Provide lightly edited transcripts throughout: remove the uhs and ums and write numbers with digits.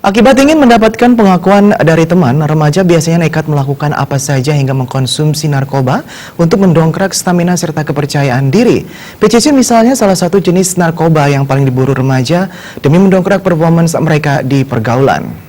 Akibat ingin mendapatkan pengakuan dari teman, remaja biasanya nekat melakukan apa saja hingga mengkonsumsi narkoba untuk mendongkrak stamina serta kepercayaan diri. PCC misalnya salah satu jenis narkoba yang paling diburu remaja demi mendongkrak performance mereka di pergaulan.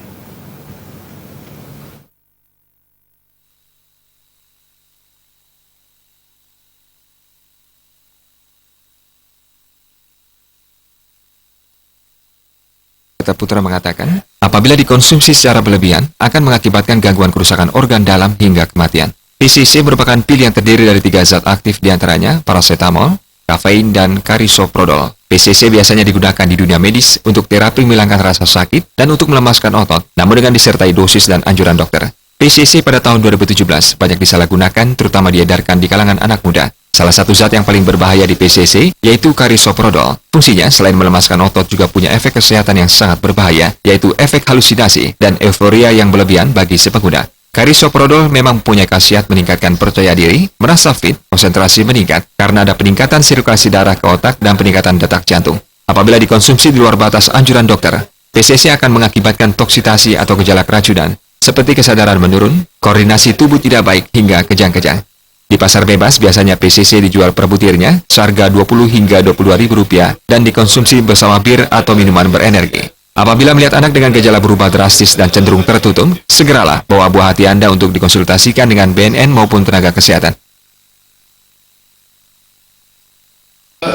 Putra mengatakan, apabila dikonsumsi secara berlebihan, akan mengakibatkan gangguan kerusakan organ dalam hingga kematian. PCC merupakan pil yang terdiri dari 3 zat aktif diantaranya paracetamol, kafein, dan karisoprodol. PCC biasanya digunakan di dunia medis untuk terapi menghilangkan rasa sakit dan untuk melemaskan otot, namun dengan disertai dosis dan anjuran dokter. PCC pada tahun 2017 banyak disalahgunakan, terutama diedarkan di kalangan anak muda. Salah satu zat yang paling berbahaya di PCC yaitu karisoprodol. Fungsinya selain melemaskan otot juga punya efek kesehatan yang sangat berbahaya, yaitu efek halusinasi dan euforia yang berlebihan bagi si pengguna. Karisoprodol memang punya khasiat meningkatkan percaya diri, merasa fit, konsentrasi meningkat karena ada peningkatan sirkulasi darah ke otak dan peningkatan detak jantung. Apabila dikonsumsi di luar batas anjuran dokter, PCC akan mengakibatkan toksitasi atau gejala keracunan, seperti kesadaran menurun, koordinasi tubuh tidak baik, hingga kejang-kejang. Di pasar bebas biasanya PCC dijual per butirnya seharga Rp20 hingga Rp22.000 dan dikonsumsi bersama bir atau minuman berenergi. Apabila melihat anak dengan gejala berubah drastis dan cenderung tertutup, segeralah bawa buah hati Anda untuk dikonsultasikan dengan BNN maupun tenaga kesehatan.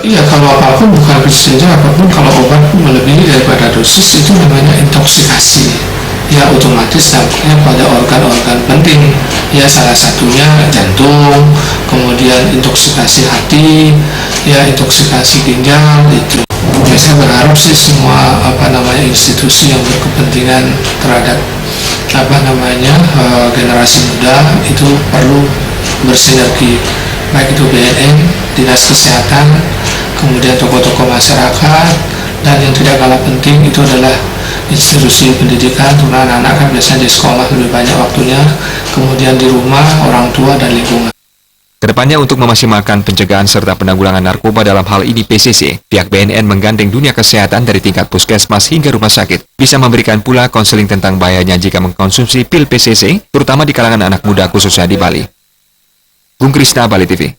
Iya, kalau apapun, bukan PCC saja, apapun kalau obat melebihi daripada dosis itu namanya intoksikasi. Ya otomatis dampaknya pada organ-organ penting, ya salah satunya jantung, kemudian intoksikasi hati, ya intoksikasi ginjal itu. Ya, saya berharap sih semua institusi yang berkepentingan terhadap generasi muda itu perlu bersinergi, baik itu BNN, Dinas Kesehatan, kemudian tokoh-tokoh masyarakat, dan yang tidak kalah penting itu adalah institusi pendidikan, karena anak-anak kan biasanya di sekolah lebih banyak waktunya, kemudian di rumah, orang tua, dan lingkungan. Kedepannya untuk memaksimalkan pencegahan serta penanggulangan narkoba dalam hal ini PCC, pihak BNN menggandeng dunia kesehatan dari tingkat puskesmas hingga rumah sakit, bisa memberikan pula konseling tentang bahayanya jika mengkonsumsi pil PCC, terutama di kalangan anak muda khususnya di Bali. Bung Krisna, Bali TV.